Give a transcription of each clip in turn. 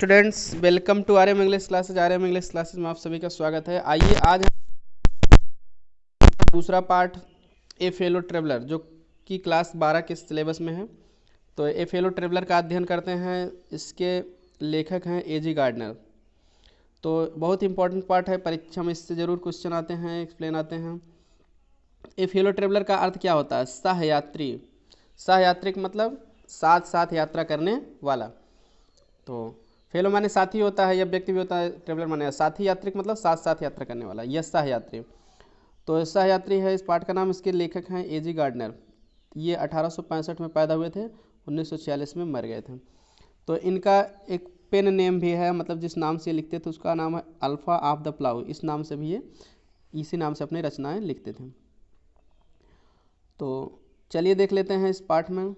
Students, welcome to R M English classes. R M English classes में आप सभी का स्वागत है। आइए आज दूसरा पार्ट ए फेलो ट्रेवलर जो कि क्लास 12 के सिलेबस में है। तो ए फेलो ट्रेवलर का अध्ययन करते हैं। इसके लेखक हैं एजी गार्डनर। तो बहुत इंपॉर्टेंट पार्ट है, परीक्षा में इससे ज़रूर क्वेश्चन आते हैं, एक्सप्लेन आते हैं। ए फेलो ट्रेवलर का अर्थ क्या होता है? सहयात्री। सहयात्री का मतलब साथ साथ यात्रा करने वाला। तो फेलो माने साथी होता है या व्यक्ति भी होता है, ट्रेवलर माने साथी। यात्री का मतलब साथ साथ यात्रा करने वाला, यह सहयात्री। तो सहयात्री है इस पाठ का नाम। इसके लेखक हैं एजी गार्डनर। ये 1865 में पैदा हुए थे, 1946 में मर गए थे। तो इनका एक पेन नेम भी है, मतलब जिस नाम से लिखते थे उसका नाम है अल्फ़ा ऑफ द प्लाउ। इस नाम से भी ये इसी नाम से अपनी रचनाएं लिखते थे। तो चलिए देख लेते हैं इस पाठ में।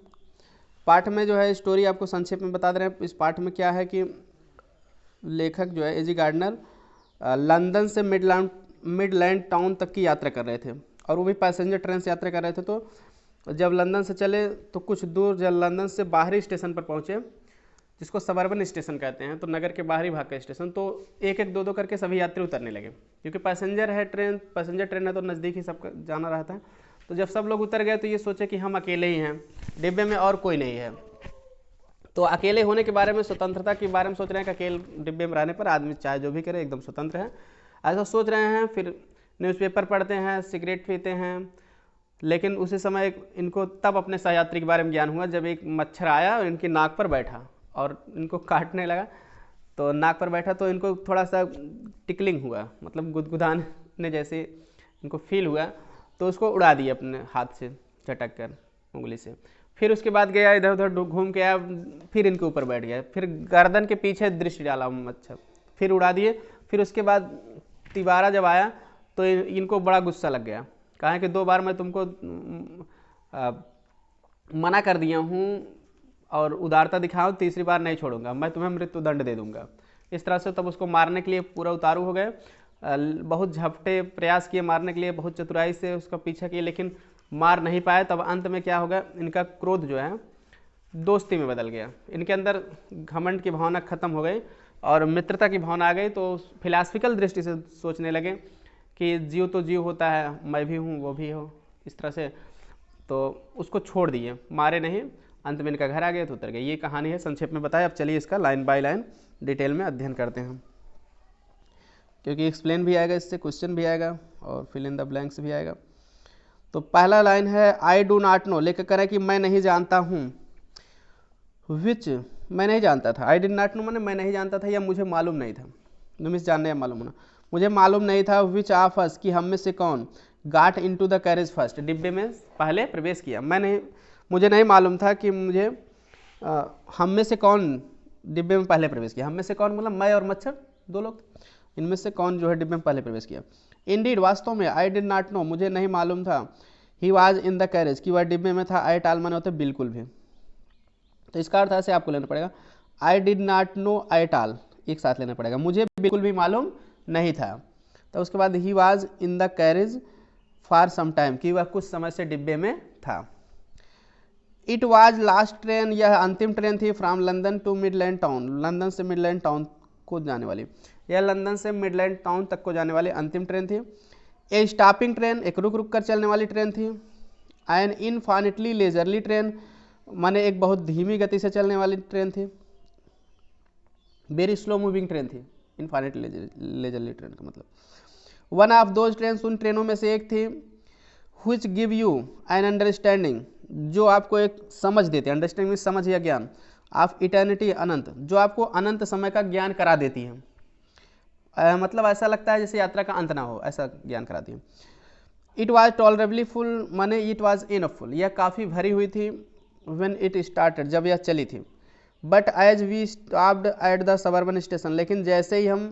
पाठ में जो है स्टोरी आपको संक्षेप में बता दे रहे हैं। इस पाठ में क्या है कि लेखक जो है एजी गार्डनर लंदन से मिडलैंड टाउन तक की यात्रा कर रहे थे, और वो भी पैसेंजर ट्रेन से यात्रा कर रहे थे। तो जब लंदन से चले तो कुछ दूर जब लंदन से बाहरी स्टेशन पर पहुँचे, जिसको सबर्बन स्टेशन कहते हैं, तो नगर के बाहरी भाग का स्टेशन, तो एक एक दो दो करके सभी यात्री उतरने लगे, क्योंकि पैसेंजर ट्रेन है तो नज़दीक ही सब जाना रहता है। तो जब सब लोग उतर गए तो ये सोचे कि हम अकेले ही हैं, डिब्बे में और कोई नहीं है। तो अकेले होने के बारे में, स्वतंत्रता के बारे में सोच रहे हैं कि अकेले डिब्बे में रहने पर आदमी चाहे जो भी करे एकदम स्वतंत्र है, ऐसा सोच रहे हैं। फिर न्यूज़पेपर पढ़ते हैं, सिगरेट पीते हैं। लेकिन उसी समय इनको तब अपने सहयात्री के बारे में ज्ञान हुआ जब एक मच्छर आया और इनकी नाक पर बैठा और इनको काटने लगा। तो नाक पर बैठा तो इनको थोड़ा सा टिकलिंग हुआ, मतलब गुदगुदाने जैसे इनको फील हुआ। तो उसको उड़ा दिया अपने हाथ से झटक कर, उंगली से। फिर उसके बाद गया इधर उधर घूम के आया, फिर इनके ऊपर बैठ गया। फिर गर्दन के पीछे दृष्टि डाला मच्छर, फिर उड़ा दिए। फिर उसके बाद तिबारा जब आया तो इनको बड़ा गुस्सा लग गया। कहा कि 2 बार मैं तुमको मना कर दिया हूँ और उदारता दिखाऊँ, तीसरी बार नहीं छोड़ूंगा, मैं तुम्हें मृत्युदंड दे दूंगा। इस तरह से तब उसको मारने के लिए पूरा उतारू हो गए। बहुत झपटे प्रयास किए मारने के लिए, बहुत चतुराई से उसका पीछा किए, लेकिन मार नहीं पाए। तब अंत में क्या हो गया, इनका क्रोध जो है दोस्ती में बदल गया। इनके अंदर घमंड की भावना खत्म हो गई और मित्रता की भावना आ गई। तो फिलासफिकल दृष्टि से सोचने लगे कि जीव तो जीव होता है, मैं भी हूँ वो भी हो, इस तरह से। तो उसको छोड़ दिए, मारे नहीं। अंत में इनका घर आ गया तो उतर गए। ये कहानी है, संक्षेप में बताया। अब चलिए इसका लाइन बाय लाइन डिटेल में अध्ययन करते हैं, क्योंकि एक्सप्लेन भी आएगा, इससे क्वेश्चन भी आएगा और फिल इन द ब्लैंक्स भी आएगा। तो पहला लाइन है आई डू नॉट नो। लेकर करें कि मैं नहीं जानता हूँ। विच, मैं नहीं जानता था। आई डिड नॉट नो माने मैं नहीं जानता था या मुझे मालूम नहीं था। मीन्स जानने या मालूम होना। मुझे मालूम नहीं था। विच ऑफ अस, कि हम में से कौन, गाट इनटू द कैरेज फर्स्ट, डिब्बे में पहले प्रवेश किया। मुझे नहीं मालूम था कि हम में से कौन डिब्बे में पहले प्रवेश किया। हम में से कौन मतलब मैं और मच्छर, 2 लोग। इनमें से कौन जो है डिब्बे में पहले प्रवेश किया। इंडीड, वास्तव में। आई डिड नॉट नो, मुझे नहीं मालूम था। ही वॉज इन द कैरेज, कि वह डिब्बे में था। आई टाल माने होते बिल्कुल भी। तो इसका अर्थ ऐसे आपको लेना पड़ेगा, आई डिड नॉट नो आई टाल, एक साथ लेना पड़ेगा। मुझे बिल्कुल भी मालूम नहीं था। तो उसके बाद he was in the carriage for some time, कि वह कुछ समय से डिब्बे में था। इट वॉज लास्ट ट्रेन, यह अंतिम ट्रेन थी। From London to Midland town, London से मिडलैंड टाउन को जाने वाली। यह लंदन से मिडलैंड टाउन तक को जाने वाली अंतिम ट्रेन थी। ए स्टॉपिंग ट्रेन, एक रुक रुक कर चलने वाली ट्रेन थी। एन इनफाइनिटली लेजरली ट्रेन, माने एक बहुत धीमी गति से चलने वाली ट्रेन थी। वेरी स्लो मूविंग ट्रेन थी, इनफाइनिटली लेजरली ट्रेन का मतलब। वन ऑफ दोज ट्रेन, उन ट्रेनों में से एक थी। Which give you an understanding, जो आपको एक समझ देती है। अंडरस्टैंडिंग में समझ या ज्ञान। ऑफ इटर्निटी, अनंत, जो आपको अनंत समय का ज्ञान करा देती है। मतलब ऐसा लगता है जैसे यात्रा का अंत ना हो, ऐसा ज्ञान कराती है। इट वॉज टॉलरेबली फुल, माने इट वॉज इनफ फुल, यह काफ़ी भरी हुई थी। व्हेन इट स्टार्टेड, जब यह चली थी। But as we stopped at the suburban station, लेकिन जैसे ही हम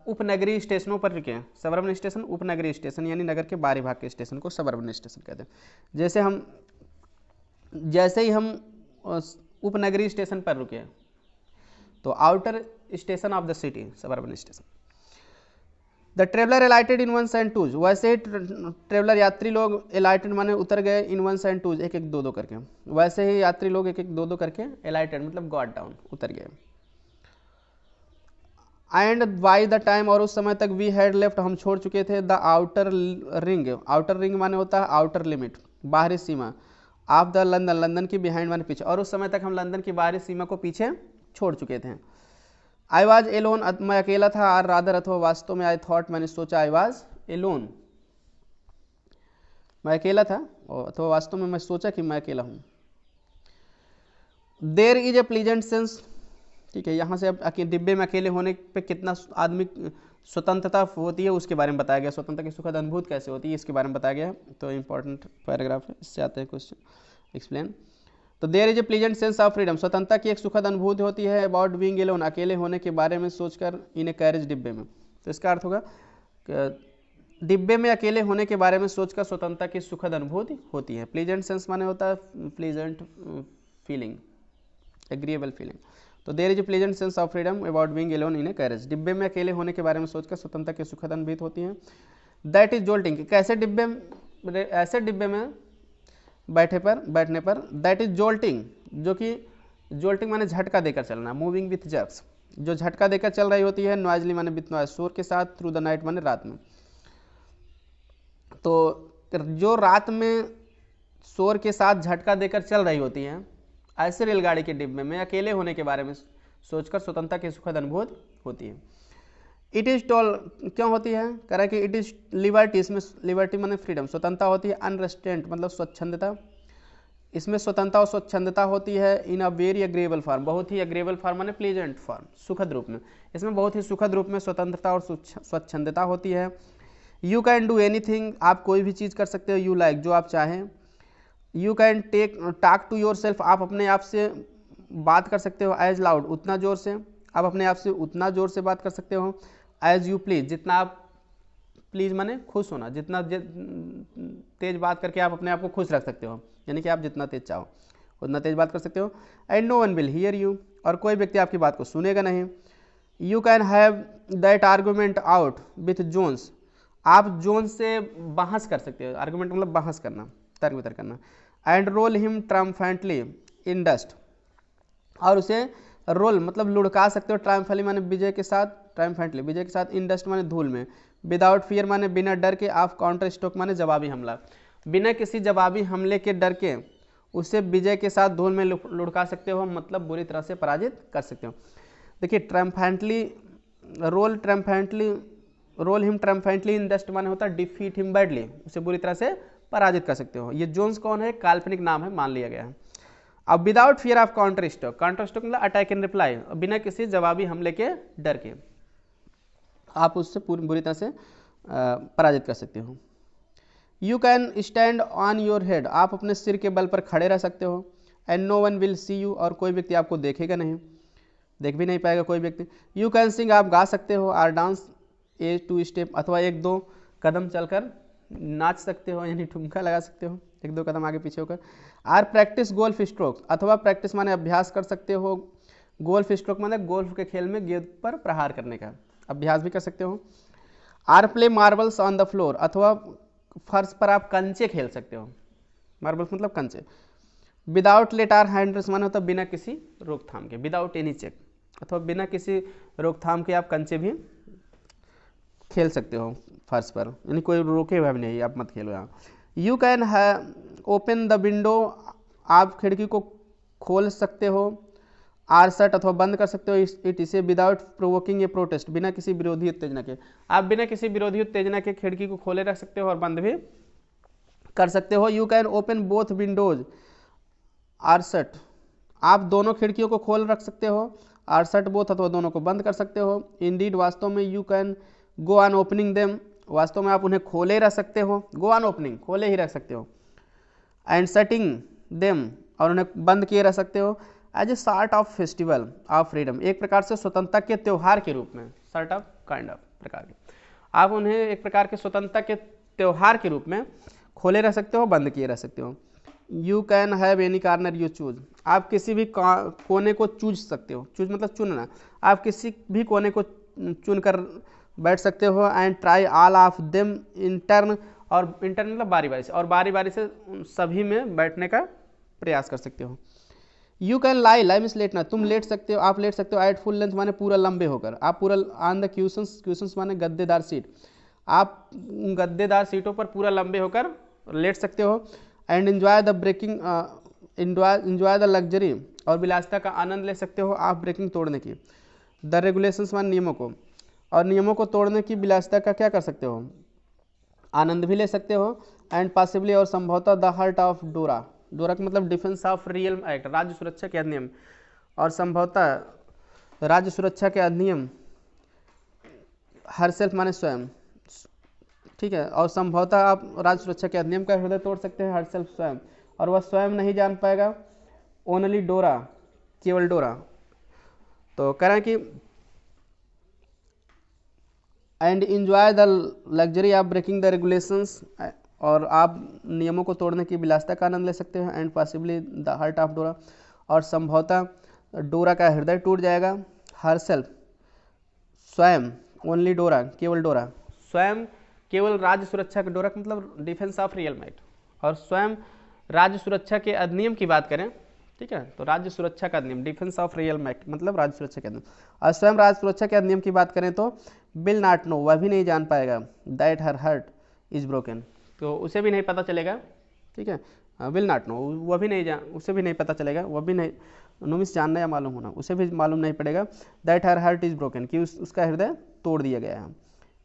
उपनगरीय स्टेशनों पर रुके। सबर्बन स्टेशन उपनगरीय स्टेशन, यानी नगर के बाहरी भाग के स्टेशन को सबर्बन स्टेशन कहते हैं। जैसे ही हम उपनगरीय स्टेशन पर रुके, तो outer station of the city, suburban station. The traveller alighted in ones and twos, वैसे ही ट्रेवलर यात्री लोग एलाइटेड माने उतर गए, इन वंस एंड टूज, एक एक दो दो करके। वैसे ही यात्री लोग एक एक दो दो करके एलाइटेड मतलब गॉट डाउन, उतर गए। एंड बाई द टाइम, और उस समय तक वी हैड लेफ्ट, हम छोड़ चुके थे, the outer ring, outer ring माने होता है आउटर लिमिट, बाहरी सीमा, ऑफ द लंदन, लंदन की बिहाइंड माने पीछे, और उस समय तक हम लंदन की बाहरी सीमा को पीछे छोड़ चुके थे। आई वॉज एलोन, मैं अकेला था, आर रादर, अथवा वास्तव में, आई थॉट, मैंने सोचा, आई वॉज एलोन, मैं अकेला था, अथवा वास्तव में मैं सोचा कि मैं अकेला हूँ। There is a pleasant sense, ठीक है, यहाँ से अब डिब्बे में अकेले होने पे कितना आदमी स्वतंत्रता होती है उसके बारे में बताया गया, स्वतंत्रता की सुखद अनुभूति कैसे होती है इसके बारे में बताया गया है, तो इंपॉर्टेंट पैराग्राफ है, इससे आते हैं क्वेश्चन एक्सप्लेन। तो there is a pleasant sense of freedom, स्वतंत्रता की एक सुखद अनुभूति होती है, अबाउट बीइंग एलोन, अकेले होने के बारे में सोचकर, इन ए कैरेज, डिब्बे में, तो इसका अर्थ होगा डिब्बे में अकेले होने के बारे में सोचकर स्वतंत्रता की सुखद अनुभूति होती है। प्लीजेंट सेंस माने होता है प्लीजेंट फीलिंग, एग्रीएबल फीलिंग। तो there is a pleasant sense of freedom about being alone in a carriage, डिब्बे में अकेले होने के बारे में सोचकर स्वतंत्रता की सुखद अनुभूति होती है। दैट इज जोल्टिंग, कैसे डिब्बे, ऐसे डिब्बे में बैठने पर, दैट इज जोल्टिंग, जो कि जोल्टिंग माने झटका देकर चलना, मूविंग विथ जर्क्स, जो झटका देकर चल रही होती है, नॉइजली माने विथ नॉइज, शोर के साथ, थ्रू द नाइट माने रात में, तो जो रात में शोर के साथ झटका देकर चल रही होती है, ऐसे रेलगाड़ी के डिब्बे में अकेले होने के बारे में सोचकर स्वतंत्रता की सुखद अनुभूति होती है। इट इज टॉल, क्यों होती है, कह रहा है कि इट इज लिबर्टी, इसमें लिबर्टी माने फ्रीडम, स्वतंत्रता होती है, अनरेस्ट्रेंट मतलब स्वच्छंदता, इसमें स्वतंत्रता और स्वच्छंदता होती है, इन अ वेरी अग्रेबल फॉर्म, बहुत ही अग्रेबल फॉर्म माने प्लीजेंट फॉर्म, सुखद रूप में, इसमें बहुत ही सुखद रूप में स्वतंत्रता और स्वच्छंदता होती है। यू कैन डू एनीथिंग, आप कोई भी चीज़ कर सकते हो, यू लाइक, जो आप चाहें। You can talk to yourself, आप अपने आप से बात कर सकते हो, एज लाउड, उतना जोर से, आप अपने आप से उतना जोर से बात कर सकते हो, एज यू प्लीज, जितना आप, प्लीज माने खुश होना, जितना तेज बात करके आप अपने आप को खुश रख सकते हो, यानी कि आप जितना तेज चाहो उतना तेज बात कर सकते हो। And no one will hear you, और कोई व्यक्ति आपकी बात को सुनेगा नहीं। You can have that argument out with Jones, आप जोन्स से बहस कर सकते हो, आर्गूमेंट मतलब बहस करना, तर्क वितर्क करना। And roll him triumphantly in dust, और उसे रोल मतलब लुढ़का सकते हो, ट्रायम्फली माने विजय के साथ, ट्रायम्फेंटली विजय के साथ, इन डस्ट माने धूल में, विदाउट फियर माने बिना डर के, ऑफ काउंटर स्ट्रोक माने जवाबी हमला, बिना किसी जवाबी हमले के डर के उसे विजय के साथ धूल में लुढ़का सकते हो, मतलब बुरी तरह से पराजित कर सकते हो। देखिए ट्रायम्फेंटली, role him triumphantly in dust माने होता है डिफीट हिम बैडली, उसे बुरी तरह से पराजित कर सकते हो। ये जोन्स कौन है, काल्पनिक नाम है, मान लिया गया है। अब without fear of counter stroke, counter stroke मतलब अटैक एंड रिप्लाई, बिना किसी जवाबी हमले के डर के आप उससे पूरी बुरी तरह से पराजित कर सकते हो। You can stand on your head, आप अपने सिर के बल पर खड़े रह सकते हो। And no one will see you, और कोई व्यक्ति आपको देखेगा नहीं, देख भी नहीं पाएगा कोई व्यक्ति। यू कैन सिंग, आप गा सकते हो। Or dance a two step, अथवा एक दो कदम चलकर नाच सकते हो, यानी ठुमका लगा सकते हो एक दो कदम आगे पीछे होकर। आर प्रैक्टिस गोल्फ स्ट्रोक, अथवा प्रैक्टिस माने अभ्यास कर सकते हो, गोल्फ स्ट्रोक माने गोल्फ के खेल में गेंद पर प्रहार करने का अभ्यास भी कर सकते हो। Or play marbles on the floor, अथवा फर्श पर आप कंचे खेल सकते हो, मार्बल्स मतलब कंचे। विदाउट लेट आर हैंडल्स माने होता बिना किसी रोकथाम के, विदाउट एनी चेक, अथवा बिना किसी रोकथाम के आप कंचे भी खेल सकते हो फर्श पर, यानी कोई रोके हुआ भी नहीं, आप मत खेलो यहाँ। You can open the window, आप खिड़की को खोल सकते हो। आर शट, अथवा बंद कर सकते हो इट, इसे। विदाउट प्रोवोकिंग ए प्रोटेस्ट, बिना किसी विरोधी उत्तेजना के, आप बिना किसी विरोधी उत्तेजना के खिड़की को खोले रख सकते हो और बंद भी कर सकते हो। You can open both windows or shut, आप दोनों खिड़कियों को खोल रख सकते हो। आर शट बोथ, अथवा दोनों को बंद कर सकते हो। इंडीड, वास्तव में। You can go on opening them, वास्तव में आप उन्हें खोले रख सकते हो, गो ऑन ओपनिंग खोले ही रख सकते हो। एंड शटिंग देम, और उन्हें बंद किए रख सकते हो। As a sort of festival of freedom, एक प्रकार से स्वतंत्रता के त्यौहार के रूप में, सॉर्ट ऑफ काइंड ऑफ प्रकार के, आप उन्हें एक प्रकार के स्वतंत्रता के त्यौहार के रूप में खोले रख सकते हो, बंद किए रख सकते हो। You can have any corner you choose, आप किसी भी कोने को चूज सकते हो, चूज मतलब चुनना, आप किसी भी कोने को चुन कर बैठ सकते हो। And try all of them in turn, और इंटर्न मतलब बारी बारी से, और बारी बारी से सभी में बैठने का प्रयास कर सकते हो। You can lie, lie means लेटना, तुम लेट सकते हो, आप लेट सकते हो। एट फुल लेंथ माने पूरा लंबे होकर, आप पूरा ऑन द क्यूशंस, क्यूशंस माने गद्देदार सीट, आप गद्देदार सीटों पर पूरा लंबे होकर लेट सकते हो। And enjoy the breaking, enjoy the luxury, और विलासिता का आनंद ले सकते हो आप ब्रेकिंग तोड़ने की। द रेगुलेशंस मान नियमों को, और नियमों को तोड़ने की विलासिता का क्या कर सकते हो, आनंद भी ले सकते हो। एंड पॉसिबली, और संभवतः द हार्ट ऑफ डोरा, डोरा का मतलब डिफेंस ऑफ रियल एक्ट, राज्य सुरक्षा के अधिनियम, और संभवतः राज्य सुरक्षा के अधिनियम, हर सेल्फ माने स्वयं, ठीक है। और संभवतः आप राज्य सुरक्षा के अधिनियम का हृदय तोड़ सकते हैं, हर सेल्फ स्वयं, और वह स्वयं नहीं जान पाएगा। ओनली डोरा, केवल डोरा। तो कह रहे हैं कि and enjoy the luxury of breaking the regulations, और आप नियमों को तोड़ने की विलासिता का आनंद ले सकते हैं। And possibly the heart of डोरा, और संभवतः डोरा का हृदय टूट जाएगा। हर सेल्फ, स्वयं, ओनली डोरा, केवल डोरा, स्वयं केवल राज्य सुरक्षा का, डोरा का मतलब डिफेंस ऑफ रियल एक्ट, और स्वयं राज्य सुरक्षा के अधिनियम की बात करें, ठीक है, तो राज्य सुरक्षा का अधिनियम, डिफेंस ऑफ रियल एक्ट मतलब राज्य सुरक्षा के अधिनियम, और स्वयं राज्य सुरक्षा के अधिनियम की बात करें तो विल नॉट नो, वह भी नहीं जान पाएगा, that her heart is broken, तो उसे भी नहीं पता चलेगा, ठीक है, विल नॉट नो, वह भी नहीं जान, उसे भी नहीं पता चलेगा, वह भी नहीं, नो मीन्स जानना या मालूम होना, उसे भी मालूम नहीं पड़ेगा, that her heart is broken, कि उसका हृदय तोड़ दिया गया है।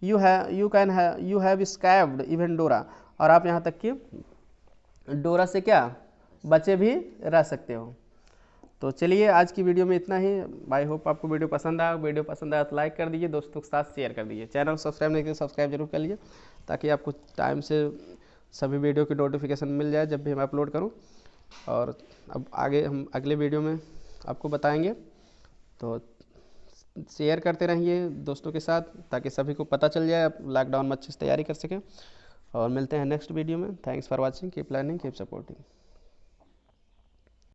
यू हैव स्कैब्ड इवन डोरा, और आप यहाँ तक कि डोरा से क्या बचे भी रह सकते हो। तो चलिए आज की वीडियो में इतना ही। आई होप आपको वीडियो पसंद आया, वीडियो पसंद आया तो लाइक कर दीजिए, दोस्तों के साथ शेयर कर दीजिए, चैनल सब्सक्राइब नहीं किया सब्सक्राइब जरूर कर लीजिए, ताकि आपको टाइम से सभी वीडियो की नोटिफिकेशन मिल जाए जब भी मैं अपलोड करूं। और अब आगे हम अगले वीडियो में आपको बताएंगे, तो शेयर करते रहिए दोस्तों के साथ, ताकि सभी को पता चल जाए, आप लॉकडाउन में अच्छे से तैयारी कर सकें। और मिलते हैं नेक्स्ट वीडियो में। Thanks for watching, keep learning, keep supporting.